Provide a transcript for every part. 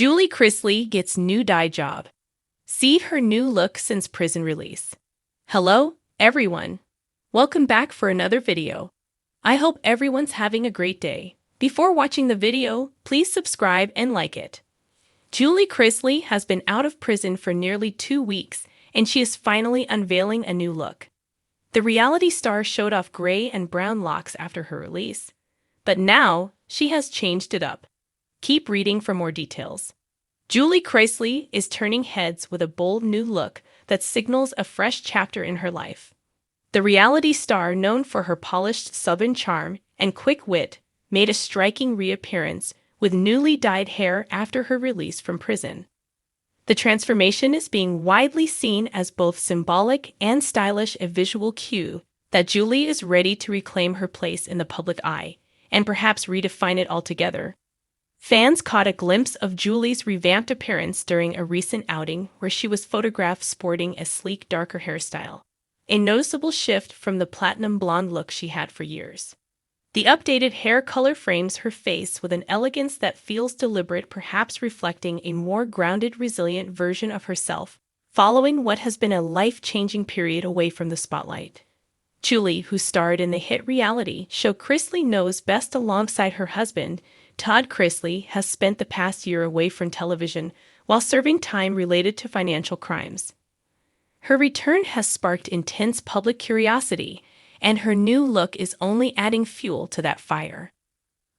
Julie Chrisley gets new dye job. See her new look since prison release. Hello, everyone. Welcome back for another video. I hope everyone's having a great day. Before watching the video, please subscribe and like it. Julie Chrisley has been out of prison for nearly 2 weeks, and she is finally unveiling a new look. The reality star showed off gray and brown locks after her release. But now, she has changed it up. Keep reading for more details. Julie Chrisley is turning heads with a bold new look that signals a fresh chapter in her life. The reality star, known for her polished Southern charm and quick wit, made a striking reappearance with newly dyed hair after her release from prison. The transformation is being widely seen as both symbolic and stylish, a visual cue that Julie is ready to reclaim her place in the public eye and perhaps redefine it altogether. Fans caught a glimpse of Julie's revamped appearance during a recent outing where she was photographed sporting a sleek, darker hairstyle, a noticeable shift from the platinum blonde look she had for years. The updated hair color frames her face with an elegance that feels deliberate, perhaps reflecting a more grounded, resilient version of herself, following what has been a life-changing period away from the spotlight. Julie, who starred in the hit reality show Chrisley Knows Best alongside her husband, Todd Chrisley, has spent the past year away from television while serving time related to financial crimes. Her return has sparked intense public curiosity, and her new look is only adding fuel to that fire.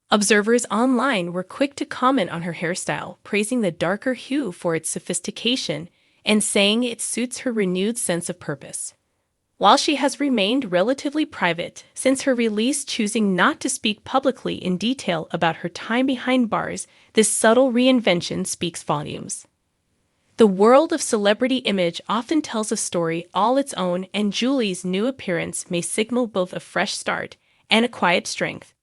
Observers online were quick to comment on her hairstyle, praising the darker hue for its sophistication and saying it suits her renewed sense of purpose. While she has remained relatively private since her release, choosing not to speak publicly in detail about her time behind bars, this subtle reinvention speaks volumes. The world of celebrity image often tells a story all its own, and Julie's new appearance may signal both a fresh start and a quiet strength.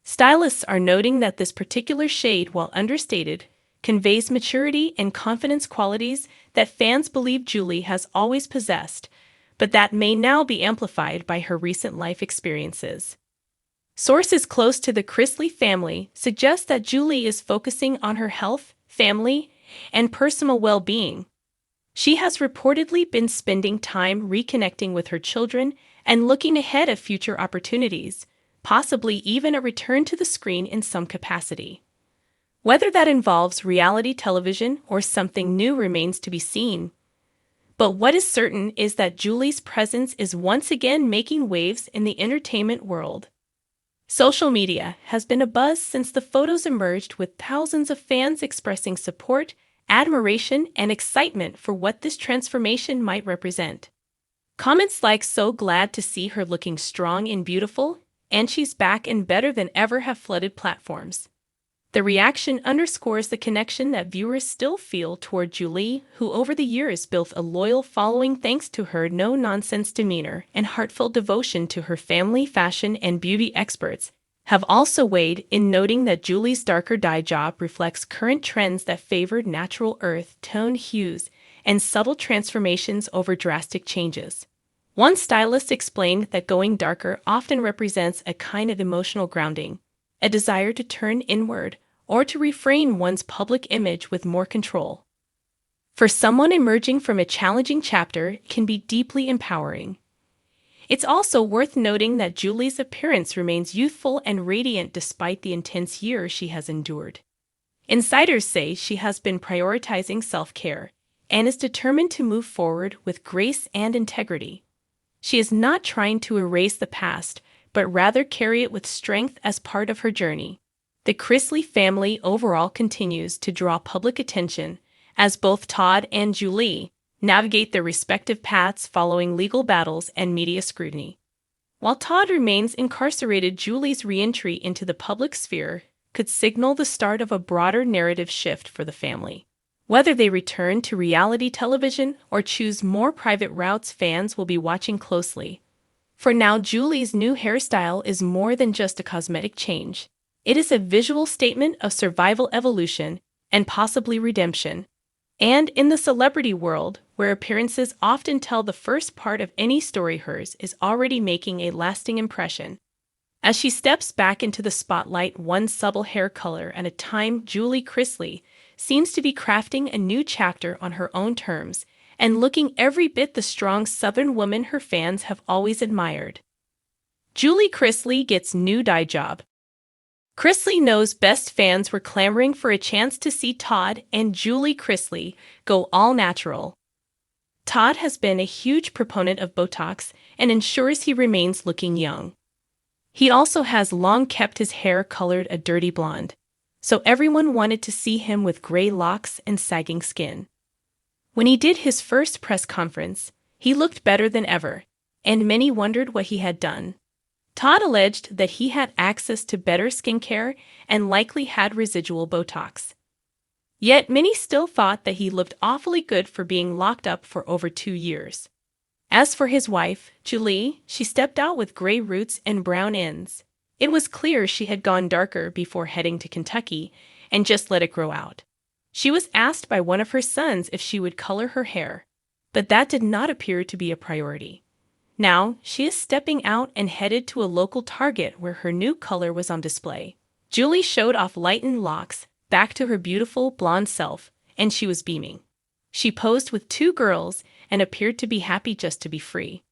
Stylists are noting that this particular shade, while understated, conveys maturity and confidence, qualities that fans believe Julie has always possessed, but that may now be amplified by her recent life experiences. Sources close to the Chrisley family suggest that Julie is focusing on her health, family, and personal well-being. She has reportedly been spending time reconnecting with her children and looking ahead of future opportunities, possibly even a return to the screen in some capacity. Whether that involves reality television or something new remains to be seen. But what is certain is that Julie's presence is once again making waves in the entertainment world. Social media has been abuzz since the photos emerged, with thousands of fans expressing support, admiration, and excitement for what this transformation might represent. Comments like "so glad to see her looking strong and beautiful," and "she's back and better than ever" have flooded platforms. The reaction underscores the connection that viewers still feel toward Julie, who over the years built a loyal following thanks to her no-nonsense demeanor and heartfelt devotion to her family. Fashion and beauty experts have also weighed in, noting that Julie's darker dye job reflects current trends that favor natural earth-tone hues and subtle transformations over drastic changes. One stylist explained that going darker often represents a kind of emotional grounding, a desire to turn inward, or to reframe one's public image with more control. For someone emerging from a challenging chapter, it can be deeply empowering. It's also worth noting that Julie's appearance remains youthful and radiant despite the intense year she has endured. Insiders say she has been prioritizing self-care and is determined to move forward with grace and integrity. She is not trying to erase the past, but rather carry it with strength as part of her journey. The Chrisley family overall continues to draw public attention as both Todd and Julie navigate their respective paths following legal battles and media scrutiny. While Todd remains incarcerated, Julie's re-entry into the public sphere could signal the start of a broader narrative shift for the family. Whether they return to reality television or choose more private routes, fans will be watching closely. For now, Julie's new hairstyle is more than just a cosmetic change. It is a visual statement of survival, evolution, and possibly redemption. And in the celebrity world, where appearances often tell the first part of any story, hers is already making a lasting impression. As she steps back into the spotlight, one subtle hair color at a time, Julie Chrisley seems to be crafting a new chapter on her own terms and looking every bit the strong Southern woman her fans have always admired. Julie Chrisley gets new dye job. Chrisley knows best fans were clamoring for a chance to see Todd and Julie Chrisley go all natural. Todd has been a huge proponent of Botox and ensures he remains looking young. He also has long kept his hair colored a dirty blonde, so everyone wanted to see him with gray locks and sagging skin. When he did his first press conference, he looked better than ever, and many wondered what he had done. Todd alleged that he had access to better skincare and likely had residual Botox. Yet many still thought that he looked awfully good for being locked up for over 2 years. As for his wife, Julie, she stepped out with gray roots and brown ends. It was clear she had gone darker before heading to Kentucky and just let it grow out. She was asked by one of her sons if she would color her hair, but that did not appear to be a priority. Now, she is stepping out and headed to a local Target where her new color was on display. Julie showed off lightened locks, back to her beautiful blonde self, and she was beaming. She posed with 2 girls and appeared to be happy just to be free.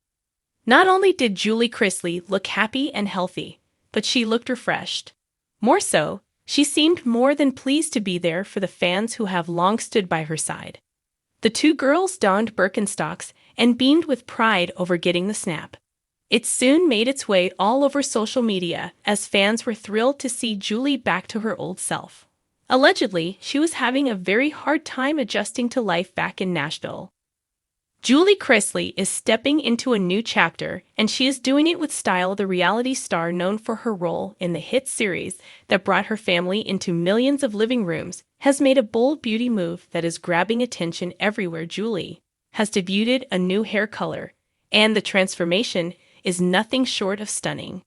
Not only did Julie Chrisley look happy and healthy, but she looked refreshed. More so, she seemed more than pleased to be there for the fans who have long stood by her side. The 2 girls donned Birkenstocks and beamed with pride over getting the snap. It soon made its way all over social media as fans were thrilled to see Julie back to her old self. Allegedly, she was having a very hard time adjusting to life back in Nashville. Julie Chrisley is stepping into a new chapter, and she is doing it with style. The reality star, known for her role in the hit series that brought her family into millions of living rooms, has made a bold beauty move that is grabbing attention everywhere. Julie has debuted a new hair color, and the transformation is nothing short of stunning.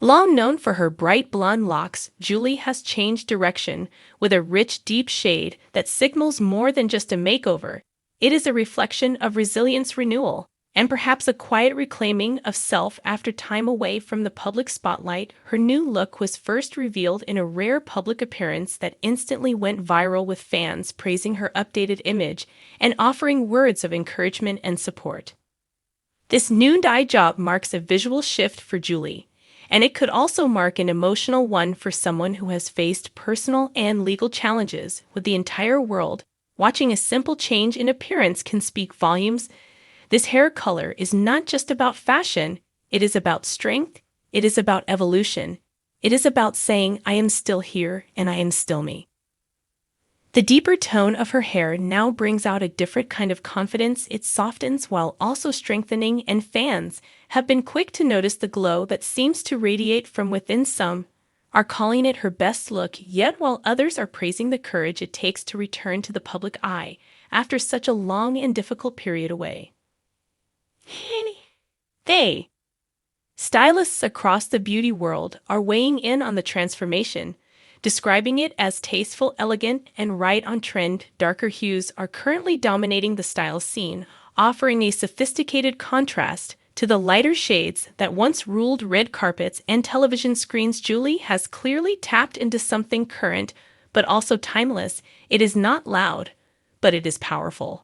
Long known for her bright blonde locks, Julie has changed direction with a rich, deep shade that signals more than just a makeover. It is a reflection of resilience, renewal, and perhaps a quiet reclaiming of self after time away from the public spotlight. Her new look was first revealed in a rare public appearance that instantly went viral, with fans praising her updated image and offering words of encouragement and support. This new dye job marks a visual shift for Julie, and it could also mark an emotional one for someone who has faced personal and legal challenges with the entire world. Watching a simple change in appearance can speak volumes. This hair color is not just about fashion, it is about strength, it is about evolution, it is about saying, I am still here and I am still me. The deeper tone of her hair now brings out a different kind of confidence. It softens while also strengthening, and fans have been quick to notice the glow that seems to radiate from within. Some are calling it her best look yet, while others are praising the courage it takes to return to the public eye after such a long and difficult period away. Stylists across the beauty world are weighing in on the transformation, describing it as tasteful, elegant, and right on trend. Darker hues are currently dominating the style scene, offering a sophisticated contrast to the lighter shades that once ruled red carpets and television screens. Julie has clearly tapped into something current, but also timeless. It is not loud, but it is powerful.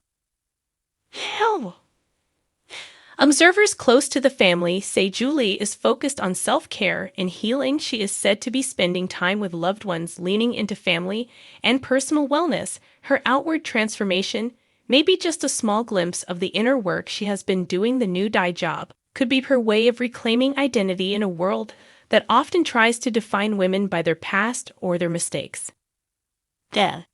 Observers close to the family say Julie is focused on self-care and healing. She is said to be spending time with loved ones, leaning into family and personal wellness. Her outward transformation may be just a small glimpse of the inner work she has been doing. The new dye job could be her way of reclaiming identity in a world that often tries to define women by their past or their mistakes. That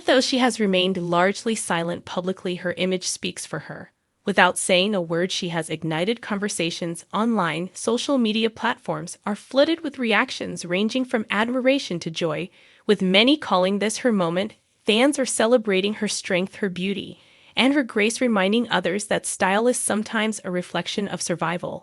though she has remained largely silent publicly, her image speaks for her. Without saying a word, she has ignited conversations online. Social media platforms are flooded with reactions ranging from admiration to joy, with many calling this her moment. Fans are celebrating her strength, her beauty, and her grace, reminding others that style is sometimes a reflection of survival.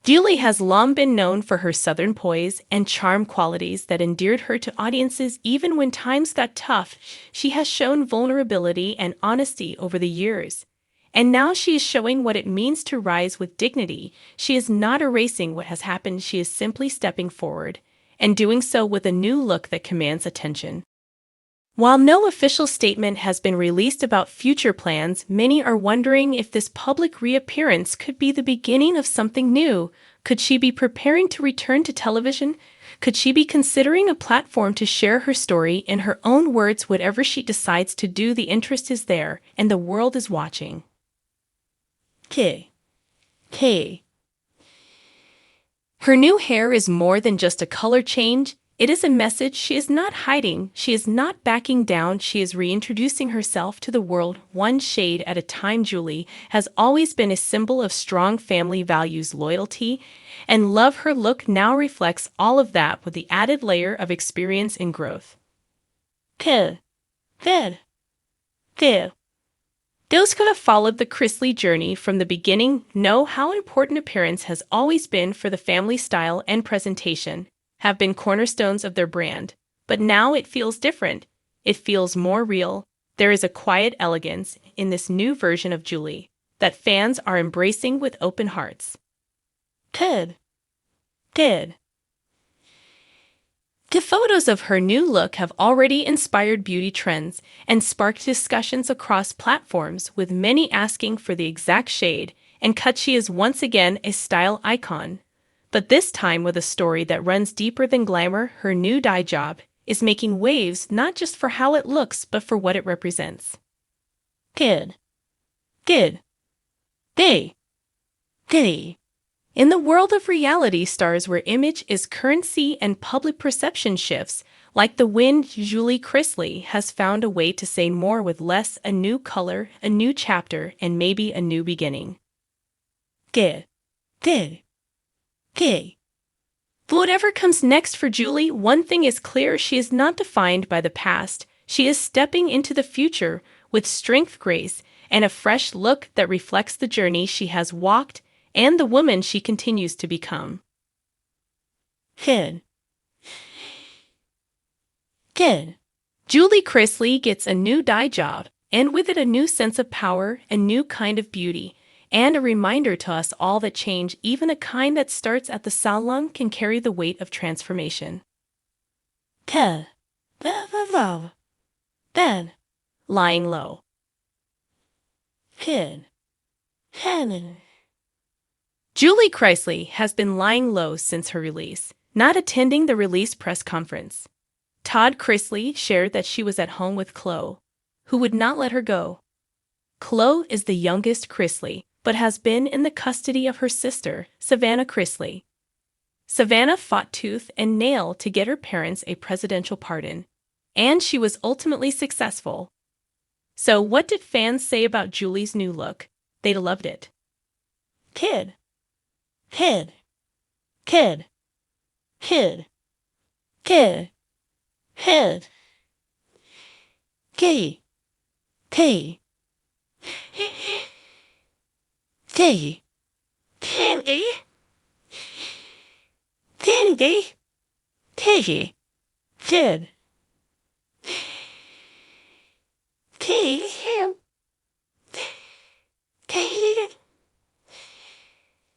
Julie has long been known for her southern poise and charm, qualities that endeared her to audiences even when times got tough. She has shown vulnerability and honesty over the years, and now she is showing what it means to rise with dignity. She is not erasing what has happened, she is simply stepping forward and doing so with a new look that commands attention. While no official statement has been released about future plans, many are wondering if this public reappearance could be the beginning of something new. Could she be preparing to return to television? Could she be considering a platform to share her story in her own words? Whatever she decides to do, the interest is there, and the world is watching. K. Her new hair is more than just a color change. It is a message. She is not hiding. She is not backing down. She is reintroducing herself to the world, one shade at a time. Julie has always been a symbol of strong family values, loyalty, and love. Her look now reflects all of that with the added layer of experience and growth. Those who have followed the Chrisley journey from the beginning know how important appearance has always been for the family. Style and presentation have been cornerstones of their brand, but now it feels different. It feels more real. There is a quiet elegance in this new version of Julie that fans are embracing with open hearts. The photos of her new look have already inspired beauty trends and sparked discussions across platforms, with many asking for the exact shade and cut. She is once again a style icon, but this time with a story that runs deeper than glamour. Her new dye job is making waves not just for how it looks, but for what it represents. In the world of reality stars, where image is currency and public perception shifts like the wind, Julie Chrisley has found a way to say more with less. A new color, a new chapter, and maybe a new beginning. Whatever comes next for Julie, one thing is clear: she is not defined by the past. She is stepping into the future with strength, grace, and a fresh look that reflects the journey she has walked and the woman she continues to become. Julie Chrisley gets a new dye job, and with it a new sense of power, a new kind of beauty, and a reminder to us all that change, even a kind that starts at the salon, can carry the weight of transformation. Lying low. Julie Chrisley has been lying low since her release, not attending the release press conference. Todd Chrisley shared that she was at home with Chloe, who would not let her go. Chloe is the youngest Chrisley, but has been in the custody of her sister, Savannah Chrisley. Savannah fought tooth and nail to get her parents a presidential pardon, and she was ultimately successful. So what did fans say about Julie's new look? They loved it. Kid.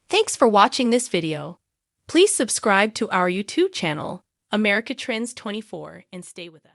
Thanks for watching this video. Please subscribe to our YouTube channel, America Trends 24, and stay with us.